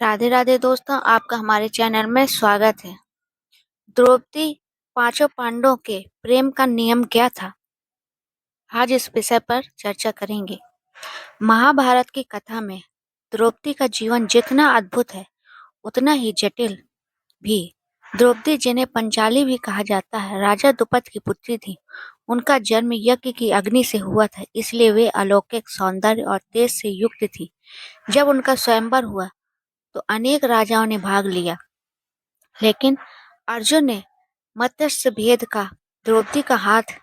राधे राधे दोस्तों, आपका हमारे चैनल में स्वागत है। द्रौपदी पांचों पांडवों के प्रेम का नियम क्या था? आज इस विषय पर चर्चा करेंगे। महाभारत की कथा में द्रौपदी का जीवन जितना अद्भुत है, उतना ही जटिल भी। द्रौपदी, जिन्हें पंचाली भी कहा जाता है, राजा द्रुपद की पुत्री थी। उनका जन्म यज्ञ की अग्नि से हुआ था, इसलिए वे अलौकिक सौंदर्य और तेज से युक्त थी। जब उनका स्वयंवर हुआ तो अनेक राजाओं ने भाग लिया, लेकिन अर्जुन ने मत्स्य भेद का द्रौपदी का हाथ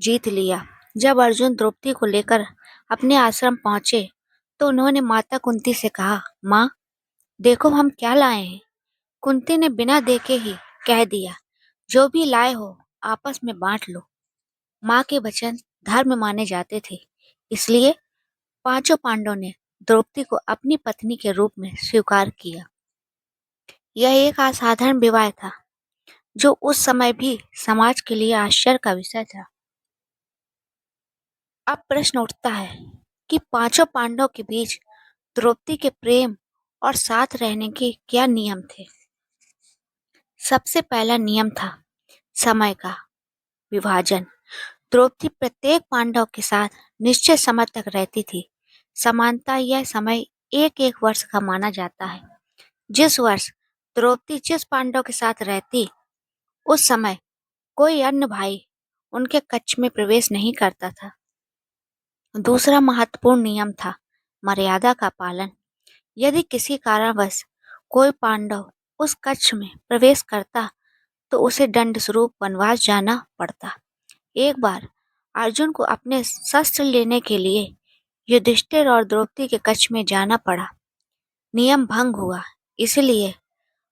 जीत लिया। जब अर्जुन द्रौपदी को लेकर अपने आश्रम पहुंचे तो उन्होंने माता कुंती से कहा, माँ, देखो हम क्या लाए हैं। कुंती ने बिना देखे ही कह दिया, जो भी लाए हो आपस में बांट लो। माँ के वचन धर्म माने जाते थे, इसलिए पांचों पांडवों ने द्रौपदी को अपनी पत्नी के रूप में स्वीकार किया। यह एक असाधारण विवाह था, जो उस समय भी समाज के लिए आश्चर्य का विषय था। अब प्रश्न उठता है कि पांचों पांडवों के बीच द्रौपदी के प्रेम और साथ रहने के क्या नियम थे। सबसे पहला नियम था समय का विभाजन। द्रौपदी प्रत्येक पांडव के साथ निश्चित समय तक रहती थी। समानता यह समय एक एक वर्ष का माना जाता है। जिस वर्ष द्रौपदी जिस पांडव के साथ रहती, उस समय कोई अन्य भाई उनके कक्ष में प्रवेश नहीं करता था। दूसरा महत्वपूर्ण नियम था मर्यादा का पालन। यदि किसी कारणवश कोई पांडव उस कक्ष में प्रवेश करता तो उसे दंड स्वरूप वनवास जाना पड़ता। एक बार अर्जुन को अपने शस्त्र लेने के लिए युधिष्ठिर और द्रौपदी के कक्ष में जाना पड़ा। नियम भंग हुआ, इसलिए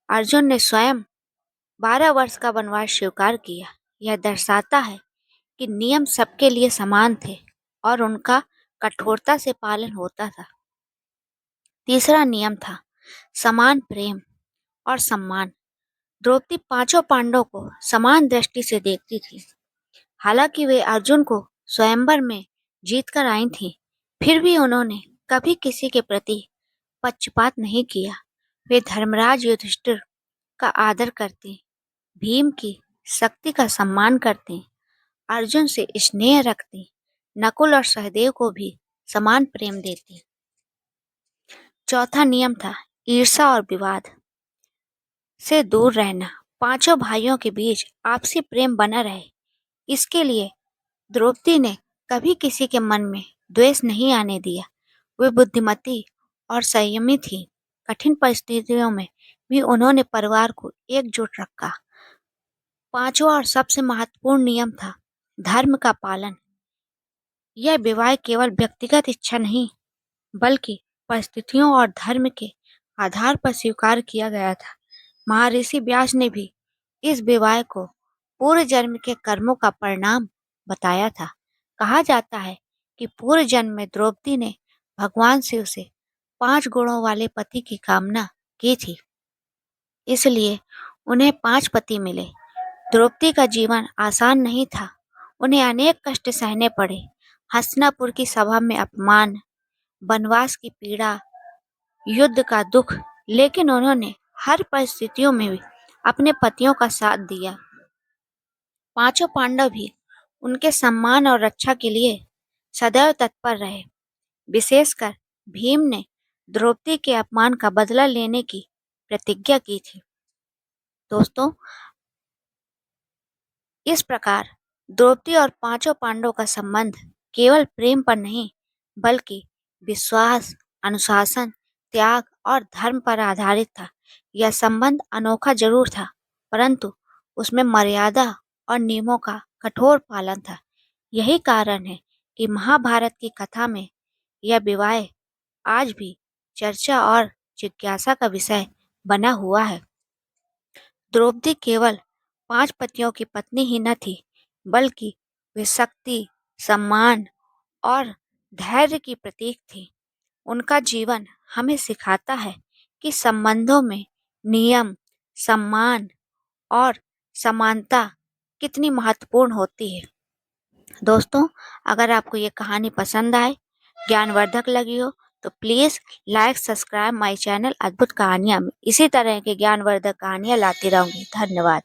अर्जुन ने स्वयं 12 वर्ष का वनवास स्वीकार किया। यह दर्शाता है कि नियम सबके लिए समान थे और उनका कठोरता से पालन होता था। तीसरा नियम था समान प्रेम और सम्मान। द्रौपदी पांचों पांडवों को समान दृष्टि से देखती थी। हालांकि वे अर्जुन को स्वयंवर में जीतकर आई थीं, फिर भी उन्होंने कभी किसी के प्रति पक्षपात नहीं किया। वे धर्मराज युधिष्ठिर का आदर करती, भीम की शक्ति का सम्मान करती, अर्जुन से स्नेह रखती, नकुल और सहदेव को भी समान प्रेम देती। चौथा नियम था ईर्ष्या और विवाद से दूर रहना। पांचों भाइयों के बीच आपसी प्रेम बना रहे, इसके लिए द्रौपदी ने कभी किसी के मन में द्वेष नहीं आने दिया। वे बुद्धिमती और संयमी थी। कठिन परिस्थितियों में भी उन्होंने परिवार को एकजुट रखा। पांचवा और सबसे महत्वपूर्ण नियम था धर्म का पालन। यह विवाह केवल व्यक्तिगत इच्छा नहीं, बल्कि परिस्थितियों और धर्म के आधार पर स्वीकार किया गया था। महर्षि व्यास ने भी इस विवाह को पूर्व जन्म के कर्मों का परिणाम बताया था। कहा जाता है कि पूर्व जन्म में द्रौपदी ने भगवान शिव से 5 गुणों वाले पति की कामना की थी, इसलिए उन्हें 5 पति मिले। द्रौपदी का जीवन आसान नहीं था। उन्हें अनेक कष्ट सहने पड़े। हस्तिनापुर की सभा में अपमान, वनवास की पीड़ा, युद्ध का दुख, लेकिन उन्होंने हर परिस्थितियों में भी अपने पतियों का साथ दिया। पांचों पांडव भी उनके सम्मान और रक्षा के लिए सदैव तत्पर रहे। विशेषकर भीम ने द्रौपदी के अपमान का बदला लेने की प्रतिज्ञा की थी। दोस्तों, इस प्रकार द्रौपदी और पांचों पांडवों का संबंध केवल प्रेम पर नहीं, बल्कि विश्वास, अनुशासन, त्याग और धर्म पर आधारित था। यह संबंध अनोखा जरूर था, परंतु उसमें मर्यादा और नियमों का कठोर पालन था। यही कारण है कि महाभारत की कथा में यह विवाह आज भी चर्चा और जिज्ञासा का विषय बना हुआ है। द्रौपदी केवल 5 पतियों की पत्नी ही न थी, बल्कि वे शक्ति, सम्मान और धैर्य की प्रतीक थी। उनका जीवन हमें सिखाता है कि संबंधों में नियम, सम्मान और समानता कितनी महत्वपूर्ण होती है। दोस्तों, अगर आपको ये कहानी पसंद आए, ज्ञानवर्धक लगी हो, तो please like subscribe my channel अद्भुत कहानियाँ में इसी तरह की ज्ञानवर्धक कहानियाँ लाती रहूँगी। धन्यवाद।